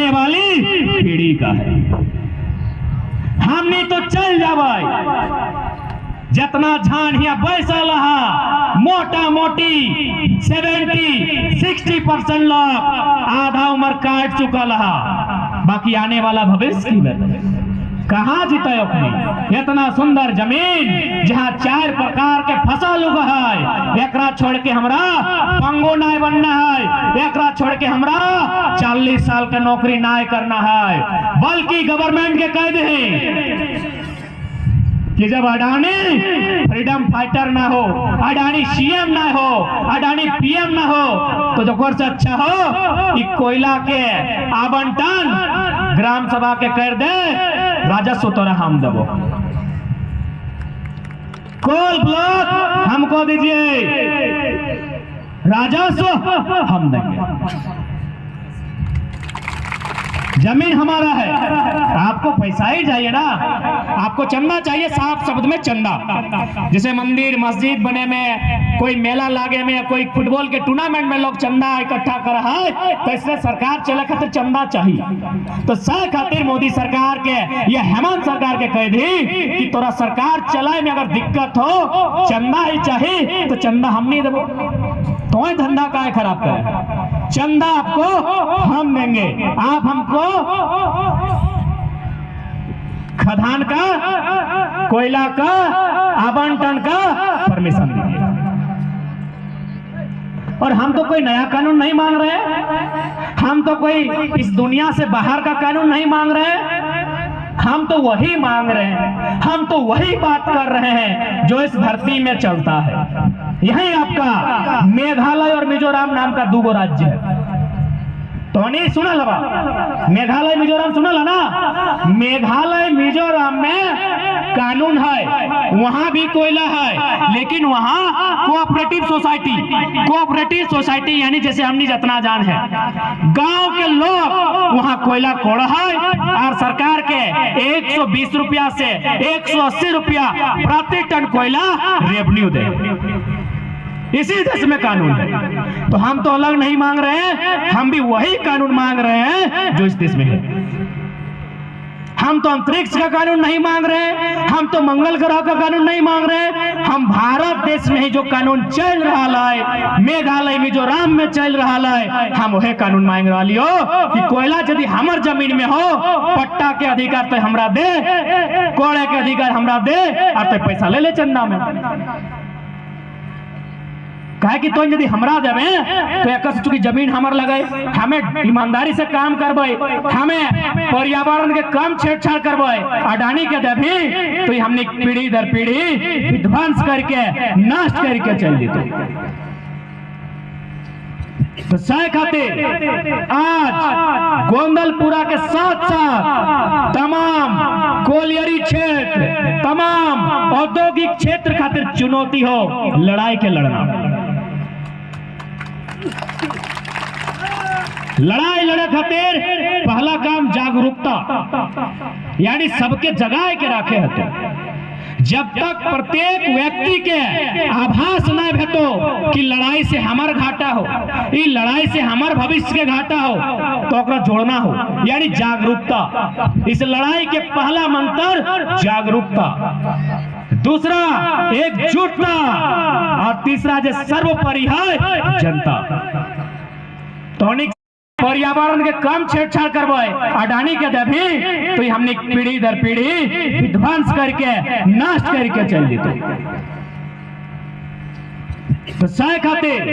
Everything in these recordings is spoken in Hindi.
आने वाली पीढ़ी का है। हमने तो चल जावे जितना झान हिया बैसल रहा, मोटा मोटी 70-60% लोग आधा उम्र काट चुका रहा, बाकी आने वाला भविष्य की में कहाँ जीते अपनी इतना सुंदर जमीन जहाँ 4 प्रकार के फसल उग है। एकरा छोड़ के हमरा पंगो नाय बनना है, एकरा छोड़ के हमरा 40 साल के नौकरी नाय करना है, बल्कि गवर्नमेंट के कह दे कि जब अडानी फ्रीडम फाइटर ना हो, अडानी सीएम ना हो, अडानी पीएम ना हो, तो जो से अच्छा हो कि कोयला के आवंटन ग्राम सभा के कर दे, राजस्व तोरा हम देवो, कोल ब्लॉक हमको दीजिए, राजस्व हम देंगे, जमीन हमारा है। आपको पैसा ही चाहिए ना, आपको चंदा चाहिए, साफ शब्द में चंदा। जैसे मंदिर मस्जिद बने में, कोई मेला लागे में, कोई फुटबॉल के टूर्नामेंट में लोग चंदा इकट्ठा कर रहा है, तो इसलिए सरकार चले खातिर चंदा चाहिए। तो सह खातिर मोदी सरकार के या हेमंत सरकार के कह दी कि तोरा सरकार चलाए में अगर दिक्कत हो, चंदा ही चाहिए तो चंदा हम नहीं देवो, तो धंधा का खराब करे, चंदा आपको हम देंगे, आप हमको खदान का, कोयला का, आवंटन का परमिशन दीजिए। और हम तो कोई नया कानून नहीं मांग रहे, हम तो कोई इस दुनिया से बाहर का कानून नहीं मांग रहे, हम तो वही मांग रहे हैं, हम तो वही बात कर रहे हैं जो इस धरती में चलता है। यही आपका मेघालय और मिजोरम नाम का 2 राज्य है, तो नहीं सुना लगा, मेघालय मिजोरम सुना ला ना, मेघालय मिजोरम में कानून है, वहां भी कोयला है, लेकिन वहां कोऑपरेटिव सोसाइटी यानी जैसे हमने जितना जान है, गांव के लोग वहां कोयला कोड़ है और सरकार के 120 रुपया से 180 रुपया प्रति टन कोयला रेवेन्यू दे। इसी देश में कानून है, तो हम तो अलग नहीं मांग रहे हैं, हम भी वही कानून मांग रहे हैं जो इस देश में है। हम तो अंतरिक्ष का कानून नहीं मांग रहे, हम तो मंगल ग्रह का कानून नहीं मांग रहे, हम भारत देश में ही जो कानून चल रहा है, मेघालय मिजोरम में चल रहा है, हम वही कानून मांग रहा लियो कि कोयला यदि हमार जमीन में हो, पट्टा के अधिकार तो हमरा दे, कोड़े के अधिकार हमरा दे, और तो पैसा ले चंदा में। कहे कि तो यदि हमरा देवे तो एक चूंकि जमीन हमार लगे, हमें ईमानदारी से काम करबे, हमें पर्यावरण के कम छेड़छाड़ करबे, अडानी के देवी तो हमने पीढ़ी दर पीढ़ी विध्वंस करके नष्ट करके चल देते। तो सह खातिर आज गोंदलपुरा के साथ साथ तमाम कोलियरी क्षेत्र, तमाम औद्योगिक क्षेत्र खातिर चुनौती हो, लड़ाई के लड़ना, लड़ाई लड़े खातिर पहला काम जागरूकता, यानी सबके जगाए के रखे हतो। जब तक प्रत्येक व्यक्ति के आभास न भेटो कि लड़ाई से हमार घाटा हो, ई लड़ाई से हमार भविष्य के घाटा हो, तो ओकरा जोड़ना हो, यानी जागरूकता। इस लड़ाई के पहला मंत्र जागरूकता, दूसरा एकजुटता, और तीसरा जो सर्वोपरि है जनता। तो पर्यावरण के कम छेड़छाड़ करवाए, अडानी के देवी तो हमने पीढ़ी दर पीढ़ी विध्वंस करके नष्ट करके चल देते। तो सह खातिर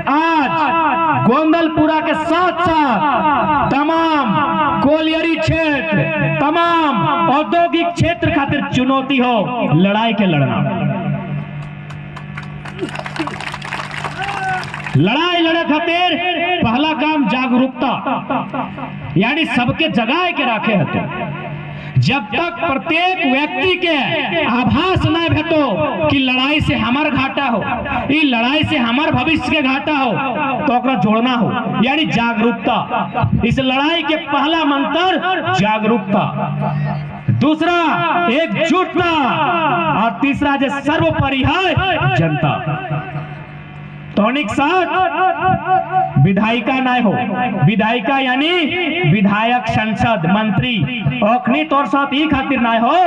आज गोंदलपुरा के साथ साथ तमाम कोलियरी क्षेत्र, तमाम औद्योगिक क्षेत्र खातिर चुनौती हो, लड़ाई के लड़ना, लड़ाई लड़े खातिर पहला काम जागरूकता, यानी सबके जगाए के रखे हतो। जब तक प्रत्येक व्यक्ति के आभास न भेटो कि लड़ाई से हमार घाटा हो, ई लड़ाई से हमार भविष्य के घाटा हो, तो ओकरा जोड़ना हो, यानी जागरूकता। इस लड़ाई के पहला मंत्र जागरूकता, दूसरा एकजुटता, और तीसरा जो सर्वोपरि है जनता। तोनिक साथ विधायिका ना हो, विधायिका यानी विधायक, संसद, मंत्री। ओखनी तोर साथ ई खातिर ना हो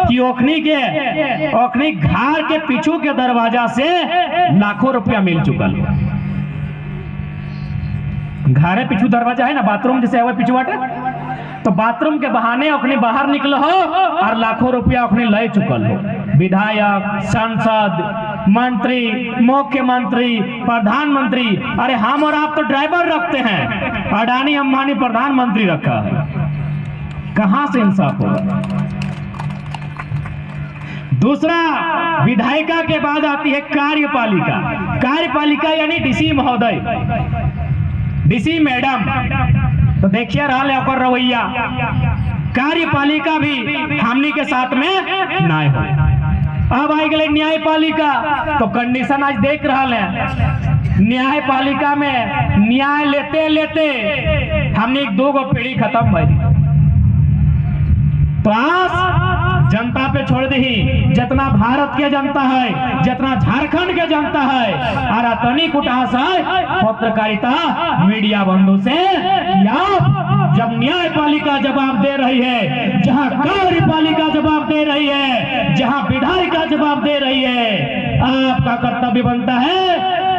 कि ओखनी घर के पीछू के दरवाजा से लाखों रुपया मिल चुकल। घरे पीछू दरवाजा है ना, बाथरूम जैसे है पीछू बाटे, तो बाथरूम के बहाने ओखनी बाहर निकल हो और लाखों रुपया ओखनी ले चुकल हो। विधायक, सांसद, मंत्री, मुख्यमंत्री, प्रधानमंत्री। अरे हम और आप तो ड्राइवर रखते हैं, अडानी अंबानी प्रधानमंत्री रखा है, कहां से इंसाफ होगा। दूसरा, विधायिका के बाद आती है कार्यपालिका। कार्यपालिका यानी डीसी महोदय, डीसी मैडम। तो देखिए रहा है ओकर रवैया। कार्यपालिका भी हमनी के साथ में ना हो। अब आई गए न्यायपालिका, तो कंडीशन आज देख रहा है। न्यायपालिका में न्याय लेते लेते हमने 2 गो पीढ़ी खत्म भई। तो आज जनता पे छोड़ दी, जितना भारत के जनता है, जितना झारखंड के जनता है, और अतनी कुटास है पत्रकारिता मीडिया बंधु से। जब न्यायपालिका जवाब दे रही है, जहां कार्यपालिका जवाब दे रही है, जहां विधायिका जवाब दे रही है, आपका कर्तव्य बनता है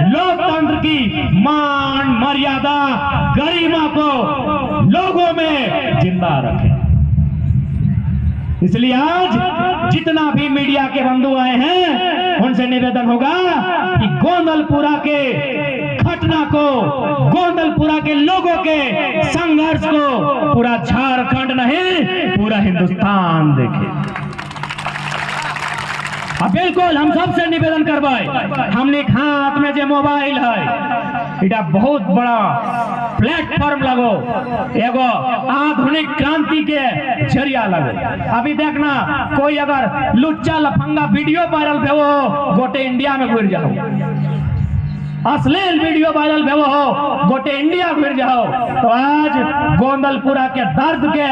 लोकतंत्र की मान मर्यादा गरिमा को लोगों में जिंदा रखें। इसलिए आज जितना भी मीडिया के बंधु आए हैं, उनसे निवेदन होगा कि गोंदलपुरा के घटना को, गोंदलपुरा के लोगों के संघर्ष को पूरा झारखंड नहीं पूरा हिंदुस्तान देखे। बिल्कुल हम सबसे निवेदन करवाए, हमने हाथ में जो मोबाइल है, इटा बहुत बड़ा प्लेटफॉर्म लगो, एगो आधुनिक क्रांति के जरिया लगो। अभी देखना, कोई अगर लुच्चा लफंगा वीडियो वायरल भेवो, गोटे इंडिया में घुर जाओ। अश्लील वीडियो वायरल भेवो हो, गोटे इंडिया घुर जाओ। तो आज गोंदलपुरा के दर्द के,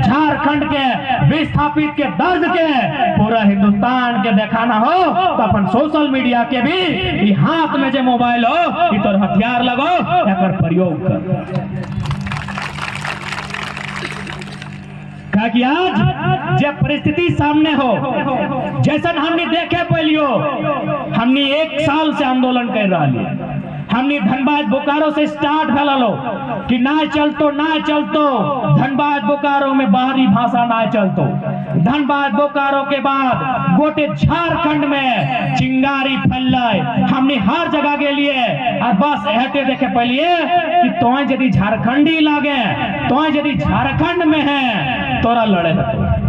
झारखंड के विस्थापित के दर्द के पूरा हिंदुस्तान के दिखाना हो, तो अपन सोशल मीडिया के भी हाथ में जो मोबाइल हो, ये तो हथियार लगो, एकर प्रयोग कर। कि आज जब परिस्थिति सामने हो, जैसन हमने देखे पहलियो, हमने 1 साल से आंदोलन कर रहा है। हमने धनबाद बोकारो से स्टार्ट भलो कि ना चलतो धनबाद बोकारो में बाहरी भाषा ना चलतो। धनबाद बोकारो के बाद गोटे झारखंड में चिंगारी फैल, हमने हर जगह के लिए और बस हटे देखे पहले कि तो यदि झारखंडी लागे, तो यदि झारखंड में है तोरा लड़े हतो।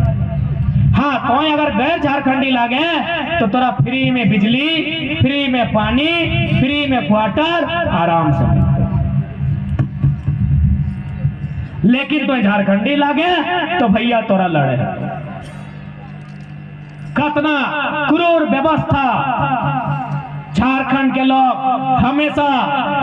हाँ, तो अगर गैर झारखंडी लागे तो तोरा फ्री में बिजली, फ्री में पानी, फ्री में क्वार्टर आराम से मिलते। लेकिन तो झारखंडी लागे तो भैया तोरा लड़े। कितना क्रूर व्यवस्था। झारखंड के लोग हमेशा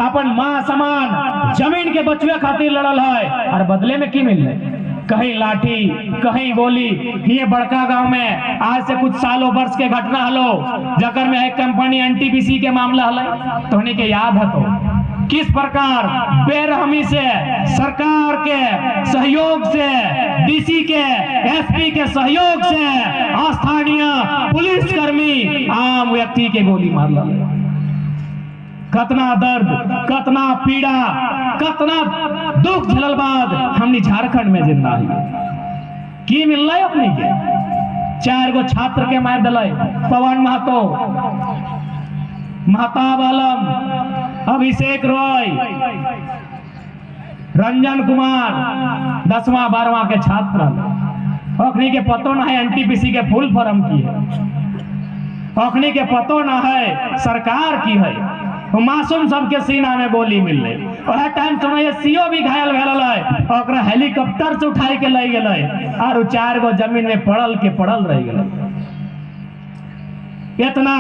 अपन मां समान जमीन के बचवे खातिर लड़ल है, और बदले में की मिल रहे, कहीं लाठी, कहीं गोली। ये बड़का गांव में आज से कुछ सालों वर्ष के घटना हलो, जकर में एक कंपनी एनटीपीसी के मामला हल, तो उन्हीं के याद है तो किस प्रकार बेरहमी से, सरकार के सहयोग से, डीसी के, एसपी के सहयोग से स्थानीय पुलिसकर्मी आम व्यक्ति के गोली मारला। कितना दर्द, कितना पीड़ा, कितना दुख झेलल बाद हमने झारखंड में जिंदा है। की मिल रहा है अपने के 4 गो छात्र के मार दिल, पवन महतो, महताब आलम, अभिषेक रॉय, रंजन कुमार, 10वां 12वां के छात्र। अखनी के पतो ना है एनटीपीसी के फुल फॉर्म की है, अखनी के पतो ना है सरकार की है। मासूम सबके सीना में गोली मिल रही। वह टाइम समय सीओ भी घायल भेल है, हेलीकॉप्टर से उठाई के ले गए और 4 गो जमीन में पड़ल रह गए। इतना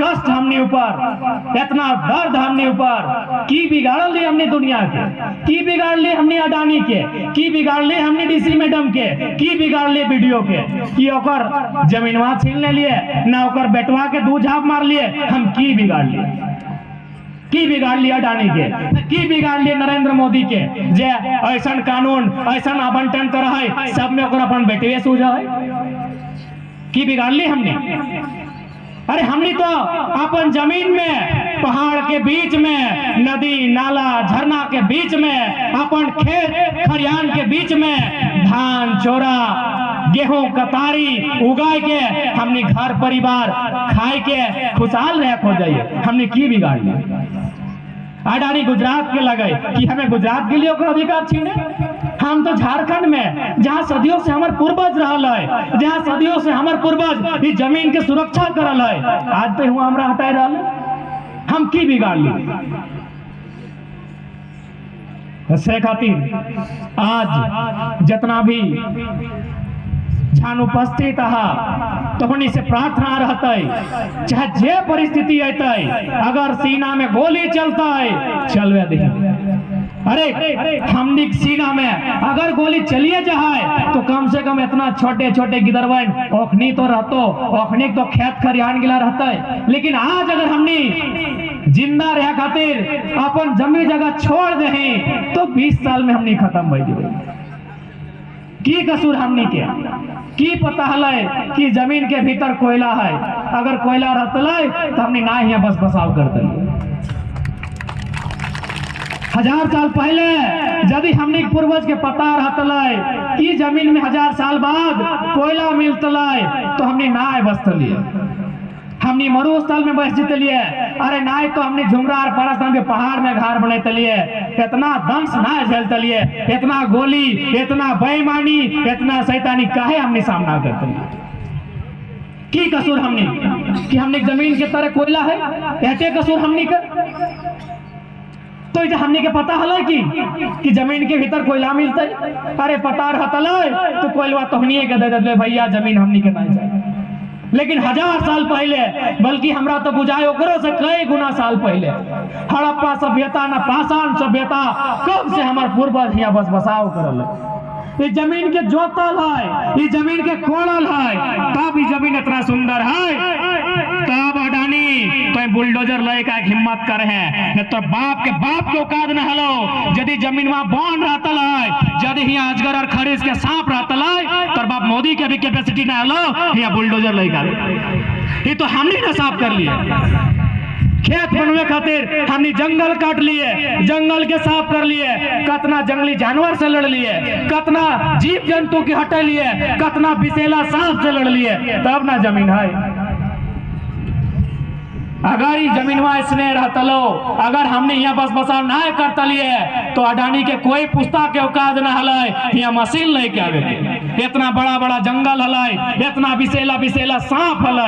कष्ट हमने ऊपर, इतना दर्द हमने ऊपर। की बिगाड़ ली हमने दुनिया के, की बिगाड़ ली हमने अडानी के, की बिगाड़ ली हमने डीसी मैडम के, की बिगाड़ ली वीडियो के, कि ओकर जमीनवा छीन ले लिए ना, ओकर बेटवा के 2 झाप मार लिए। हम की बिगाड़ लिए? की बिगाड़ लिया अडानी के, की बिगाड़ लिया नरेंद्र मोदी के, जे ऐसा कानून ऐसा आवंटन कर है सब में ओकर अपन बेटे सूझा है, की बिगाड़ ली हमने। अरे हमने तो अपन जमीन में, पहाड़ के बीच में, नदी नाला झरना के बीच में, अपन खेत खरियान के बीच में धान चोरा गेहूं कतारी उगाए के हमने घर परिवार खाए के खुशहाल रह हो जाइए। हमने की बिगाड़ लिया। अडानी गुजरात के लगे कि हमें गुजरात के लिए अधिकार छीने। हम तो झारखंड में जहाँ सदियों से हमारे पूर्वज रहल है, जहाँ सदियों से हमारे पूर्वज इस जमीन के सुरक्षा करल है, आज तो हुआ हमरा हटाए रहल, हम की बिगाड़ ली। से खातिर आज जितना भी उपस्थित तो उन्हीं से प्रार्थना रहता है, चाहे जे परिस्थिति अतः अगर सीना में गोली चलता है चलवे दे। अरे हमनी सीना में अगर गोली चलिए जाए तो कम से कम इतना छोटे छोटे गिदरवन ओखनी तो रहतो, ओखनी तो खेत खरियान गिला रहता है। लेकिन आज अगर हमनी जिंदा रह खातिर अपन जमी जगह छोड़ दे तो 20 साल में हमनी खत्म हो जाए। की कसूर हमनी के, की पता है कि जमीन के भीतर कोयला है, अगर कोयला रहता तो हमने ना यहाँ बस बसाव करते। 1000 साल पहले यदि हमने पूर्वज के पता रहता कि जमीन में 1000 साल बाद कोयला मिलता तो हमने ना बसतलिए, हमने मरुस्थल में बस जीतलिए। अरे ना तो हमने झुमरा और परस्थान के पहाड़ में घर बनतलिए, इतना दंश ना झेलतलिए, इतना गोली, इतना बेईमानी, इतना शैतानी काहे हमने सामना करते। की कसूर हमने कि हमने जमीन के तरह कोयला है, ऐसे कसूर हमने कर तो हमने के पता हल कि जमीन के भीतर कोयला मिलता है। अरे पता रहता तो कोयला तो हमने के दे दे भैया, जमीन हमने के नहीं चाहिए। लेकिन 1000 साल पहले, बल्कि हमरा तो बुझाए ओकरो से कई गुना साल पहले हड़प्पा सभ्यता न पाषाण सभ्यता कब से हमारे पूर्वज यहाँ बस बसाव करल, ये जमीन के जोतल है, ये जमीन के कोड़ल है, तब ये जमीन इतना सुंदर है। तब अडानी तो बुलडोजर लेकर हिम्मत कर है, तो बाप के औकात न हलो। यदि जमीन वहां बॉन्ड रहता है, यदि यहाँ अजगर और खरीस के सांप रहता है, तो बाप मोदी के भी कैपेसिटी न हलो यहाँ बुलडोजर लेकर। ये तो हमने ना साफ कर लिया। खेत बनवे खातिर हमने जंगल काट लिए, जंगल के साफ कर लिए, कतना जंगली जानवर से लड़ लिए, कतना जीव जंतु के हटा लिए, कतना विषैला सांप से लड़ लिए, तब ना जमीन है। अगर ये जमीन स्नेह रहता लो, अगर हमने यहाँ बस बसाव ना करता लिए तो अडानी के कोई पुस्तक के औकात न हल यहाँ मशीन लेके आवे। इतना बड़ा बड़ा जंगल हल, इतना विषैला सांप हल।